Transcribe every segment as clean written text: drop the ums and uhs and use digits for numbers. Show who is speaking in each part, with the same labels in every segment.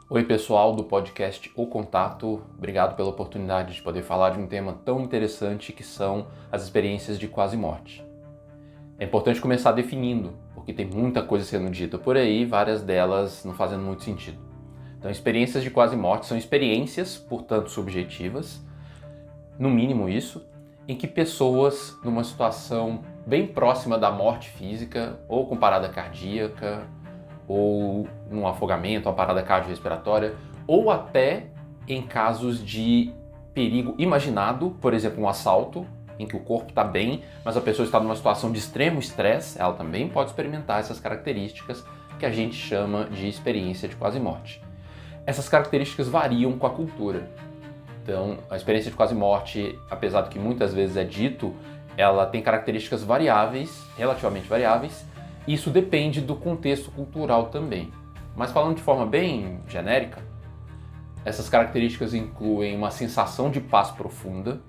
Speaker 1: Oi pessoal do podcast O Contato, obrigado pela oportunidade de poder falar de um tema tão interessante que são as experiências de quase morte. É importante começar definindo, porque tem muita coisa sendo dita por aí, várias delas não fazendo muito sentido. Então, experiências de quase morte são experiências, portanto subjetivas, no mínimo isso, em que pessoas numa situação bem próxima da morte física, ou com parada cardíaca, ou num afogamento, uma parada cardiorrespiratória, ou até em casos de perigo imaginado, por exemplo, um assalto, em que o corpo está bem, mas a pessoa está numa situação de extremo estresse, ela também pode experimentar essas características que a gente chama de experiência de quase morte. Essas características variam com a cultura. Então, a experiência de quase morte, apesar de que muitas vezes é dito, ela tem características variáveis, relativamente variáveis. Isso depende do contexto cultural também. Mas falando de forma bem genérica, essas características incluem uma sensação de paz profunda,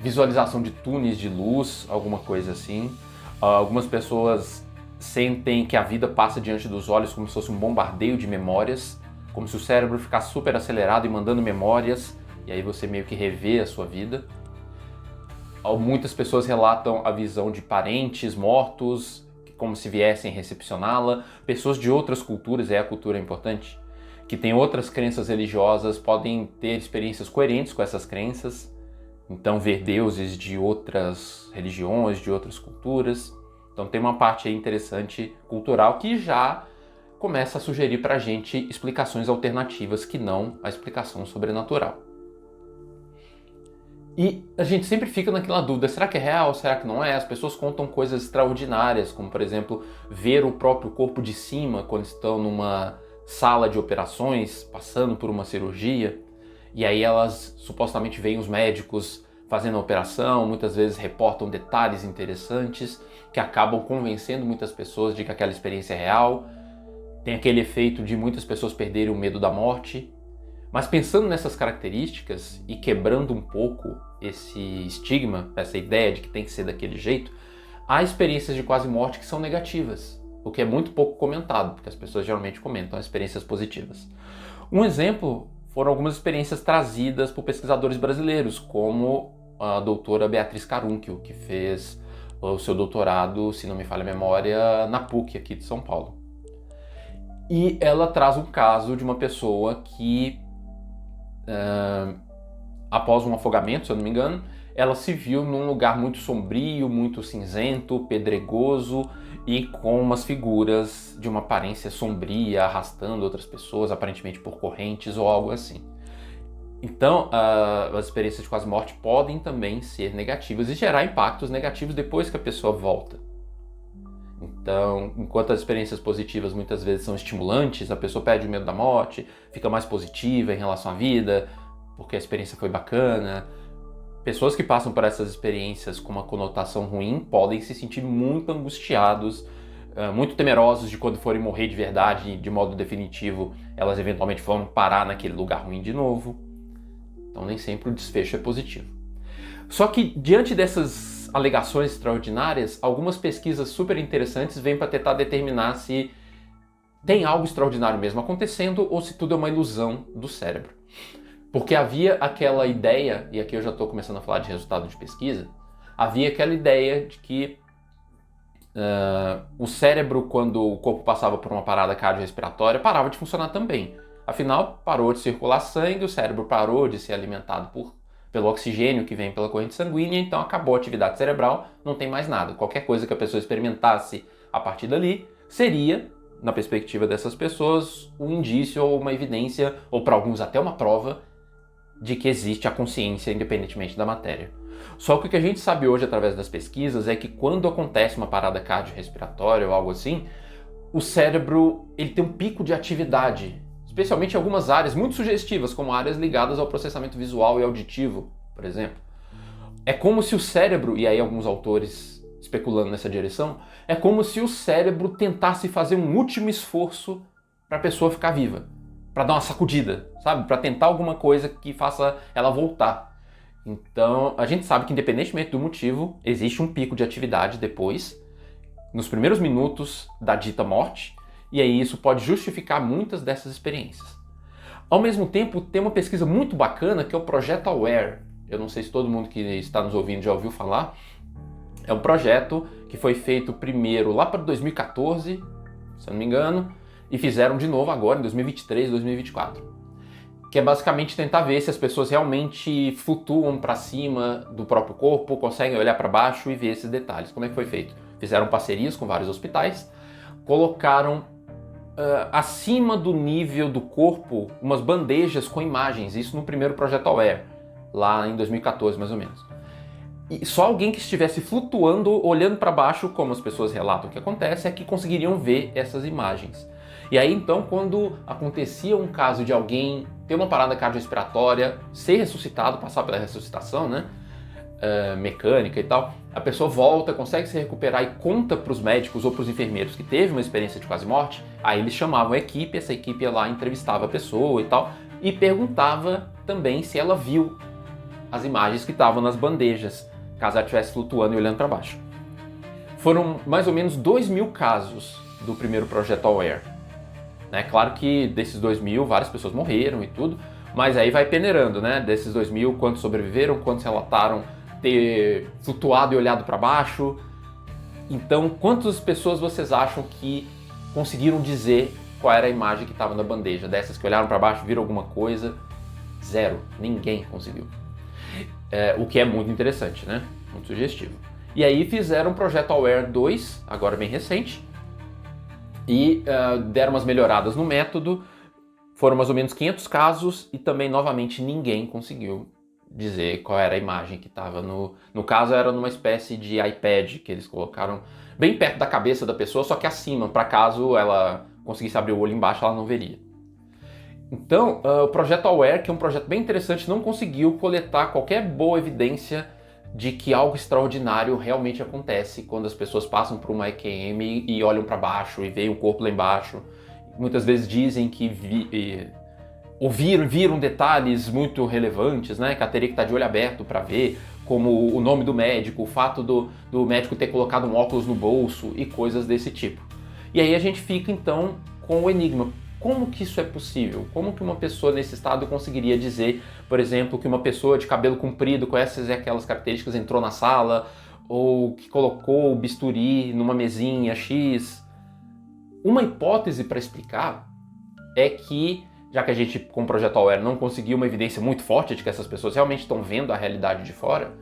Speaker 1: visualização de túneis de luz, alguma coisa assim. Algumas pessoas sentem que a vida passa diante dos olhos como se fosse um bombardeio de memórias, como se o cérebro ficasse super acelerado e mandando memórias, e aí você meio que revê a sua vida. Muitas pessoas relatam a visão de parentes mortos, como se viessem recepcioná-la. Pessoas de outras culturas, a cultura é importante, que têm outras crenças religiosas, podem ter experiências coerentes com essas crenças. Então, ver deuses de outras religiões, de outras culturas. Então, tem uma parte aí interessante cultural que já começa a sugerir para a gente explicações alternativas que não a explicação sobrenatural. E a gente sempre fica naquela dúvida, será que é real, será que não é? As pessoas contam coisas extraordinárias, como por exemplo, ver o próprio corpo de cima quando estão numa sala de operações, passando por uma cirurgia, e aí elas supostamente veem os médicos fazendo a operação, muitas vezes reportam detalhes interessantes que acabam convencendo muitas pessoas de que aquela experiência é real. Tem aquele efeito de muitas pessoas perderem o medo da morte. Mas pensando nessas características e quebrando um pouco esse estigma, essa ideia de que tem que ser daquele jeito, há experiências de quase morte que são negativas, o que é muito pouco comentado, porque as pessoas geralmente comentam as experiências positivas. Um exemplo foram algumas experiências trazidas por pesquisadores brasileiros, como a doutora Beatriz Carúnquio, que fez o seu doutorado, se não me falha a memória, na PUC aqui de São Paulo. E ela traz um caso de uma pessoa que após um afogamento, se eu não me engano, ela se viu num lugar muito sombrio, muito cinzento, pedregoso e com umas figuras de uma aparência sombria arrastando outras pessoas, aparentemente por correntes ou algo assim. Então, as experiências de quase morte podem também ser negativas e gerar impactos negativos depois que a pessoa volta. Então, enquanto as experiências positivas muitas vezes são estimulantes, a pessoa perde o medo da morte, fica mais positiva em relação à vida, porque a experiência foi bacana. Pessoas que passam por essas experiências com uma conotação ruim podem se sentir muito angustiados, muito temerosos de quando forem morrer de verdade, de modo definitivo, elas eventualmente vão parar naquele lugar ruim de novo. Então, nem sempre o desfecho é positivo. Só que, diante dessas alegações extraordinárias, algumas pesquisas super interessantes vêm para tentar determinar se tem algo extraordinário mesmo acontecendo ou se tudo é uma ilusão do cérebro. Porque havia aquela ideia, e aqui eu já estou começando a falar de resultado de pesquisa, havia aquela ideia de que o cérebro, quando o corpo passava por uma parada cardiorrespiratória, parava de funcionar também. Afinal, parou de circular sangue, o cérebro parou de ser alimentado pelo oxigênio que vem pela corrente sanguínea, então acabou a atividade cerebral, não tem mais nada. Qualquer coisa que a pessoa experimentasse a partir dali seria, na perspectiva dessas pessoas, um indício ou uma evidência, ou para alguns até uma prova, de que existe a consciência independentemente da matéria. Só que o que a gente sabe hoje através das pesquisas é que quando acontece uma parada cardiorrespiratória ou algo assim, o cérebro ele tem um pico de atividade, especialmente em algumas áreas muito sugestivas, como áreas ligadas ao processamento visual e auditivo, por exemplo. É como se o cérebro, e aí alguns autores especulando nessa direção, é como se o cérebro tentasse fazer um último esforço para a pessoa ficar viva, para dar uma sacudida, sabe? Para tentar alguma coisa que faça ela voltar. Então, a gente sabe que independentemente do motivo, existe um pico de atividade depois, nos primeiros minutos da dita morte, e aí isso pode justificar muitas dessas experiências. Ao mesmo tempo, tem uma pesquisa muito bacana que é o Projeto Aware. Eu não sei se todo mundo que está nos ouvindo já ouviu falar. É um projeto que foi feito primeiro lá para 2014, se eu não me engano, e fizeram de novo agora em 2023, 2024. Que é basicamente tentar ver se as pessoas realmente flutuam para cima do próprio corpo, conseguem olhar para baixo e ver esses detalhes. Como é que foi feito? Fizeram parcerias com vários hospitais, colocaram acima do nível do corpo umas bandejas com imagens, isso no primeiro Projeto Aware, lá em 2014 mais ou menos. E só alguém que estivesse flutuando, olhando para baixo, como as pessoas relatam que acontece, é que conseguiriam ver essas imagens. E aí então, quando acontecia um caso de alguém ter uma parada cardiorrespiratória, ser ressuscitado, passar pela ressuscitação, né, mecânica e tal, a pessoa volta, consegue se recuperar e conta para os médicos ou para os enfermeiros que teve uma experiência de quase morte, aí eles chamavam a equipe, essa equipe ia lá, entrevistava a pessoa e tal, e perguntava também se ela viu as imagens que estavam nas bandejas, caso ela estivesse flutuando e olhando para baixo. Foram mais ou menos 2.000 casos do primeiro Projeto Aware. Claro que desses 2.000, várias pessoas morreram e tudo, mas aí vai peneirando, né? Desses 2.000, quantos sobreviveram, quantos relataram ter flutuado e olhado para baixo. Então, quantas pessoas vocês acham que conseguiram dizer qual era a imagem que estava na bandeja? Dessas que olharam para baixo, viram alguma coisa? Zero. Ninguém conseguiu. O que é muito interessante, né? Muito sugestivo. E aí fizeram o Projeto Aware 2, agora bem recente, e deram umas melhoradas no método. Foram mais ou menos 500 casos e também, novamente, ninguém conseguiu dizer qual era a imagem que estava no caso, era numa espécie de iPad que eles colocaram bem perto da cabeça da pessoa, só que acima, para caso ela conseguisse abrir o olho embaixo, ela não veria. Então, o Projeto Aware, que é um projeto bem interessante, não conseguiu coletar qualquer boa evidência de que algo extraordinário realmente acontece quando as pessoas passam por uma EQM e olham para baixo e veem o corpo lá embaixo. Muitas vezes dizem que viram detalhes muito relevantes, né? Que ela teria que estar de olho aberto para ver, como o nome do médico, o fato do médico ter colocado um óculos no bolso e coisas desse tipo. E aí a gente fica então com o enigma. Como que isso é possível? Como que uma pessoa nesse estado conseguiria dizer, por exemplo, que uma pessoa de cabelo comprido com essas e aquelas características entrou na sala, ou que colocou o bisturi numa mesinha X? Uma hipótese para explicar é que, já que a gente, com o Projeto Aware, não conseguiu uma evidência muito forte de que essas pessoas realmente estão vendo a realidade de fora,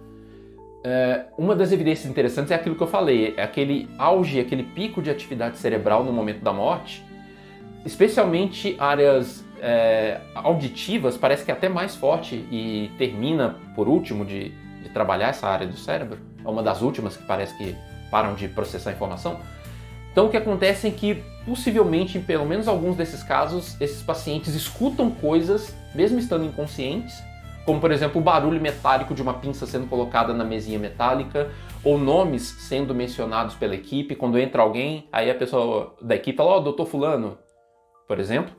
Speaker 1: uma das evidências interessantes é aquilo que eu falei, é aquele auge, aquele pico de atividade cerebral no momento da morte, especialmente áreas auditivas, parece que é até mais forte e termina, por último, de trabalhar essa área do cérebro. É uma das últimas que parece que param de processar a informação. Então o que acontece é que, possivelmente, em pelo menos alguns desses casos, esses pacientes escutam coisas, mesmo estando inconscientes, como, por exemplo, o barulho metálico de uma pinça sendo colocada na mesinha metálica, ou nomes sendo mencionados pela equipe. Quando entra alguém, aí a pessoa da equipe fala, doutor fulano, por exemplo.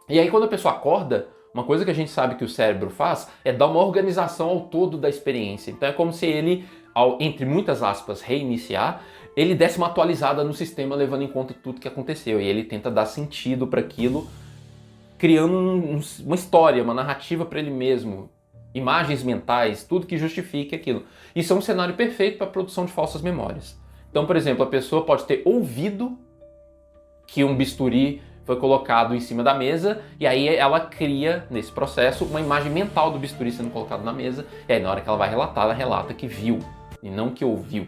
Speaker 1: E aí quando a pessoa acorda, uma coisa que a gente sabe que o cérebro faz é dar uma organização ao todo da experiência. Então é como se ele, ao, entre muitas aspas, reiniciar, ele desse uma atualizada no sistema levando em conta tudo que aconteceu. E ele tenta dar sentido para aquilo, criando uma história, uma narrativa para ele mesmo, imagens mentais, tudo que justifique aquilo. Isso é um cenário perfeito para a produção de falsas memórias. Então, por exemplo, a pessoa pode ter ouvido que um bisturi foi colocado em cima da mesa, e aí ela cria, nesse processo, uma imagem mental do bisturi sendo colocado na mesa, e aí na hora que ela vai relatar, ela relata que viu, e não que ouviu,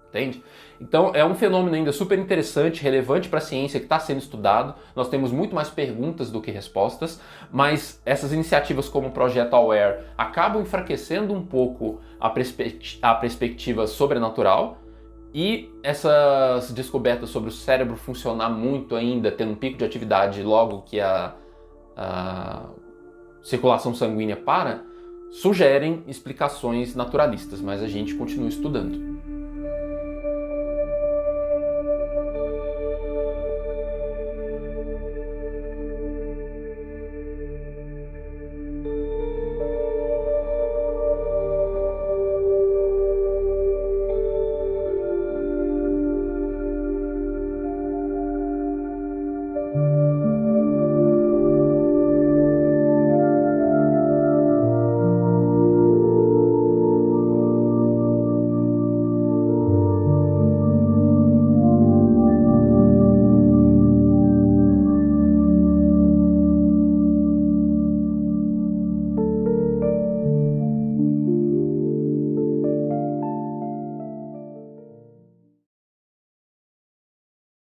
Speaker 1: entende? Então é um fenômeno ainda super interessante, relevante para a ciência, que está sendo estudado. Nós temos muito mais perguntas do que respostas, mas essas iniciativas como o Projeto Aware acabam enfraquecendo um pouco a perspectiva sobrenatural, e essas descobertas sobre o cérebro funcionar muito ainda, tendo um pico de atividade logo que a circulação sanguínea para, sugerem explicações naturalistas, mas a gente continua estudando.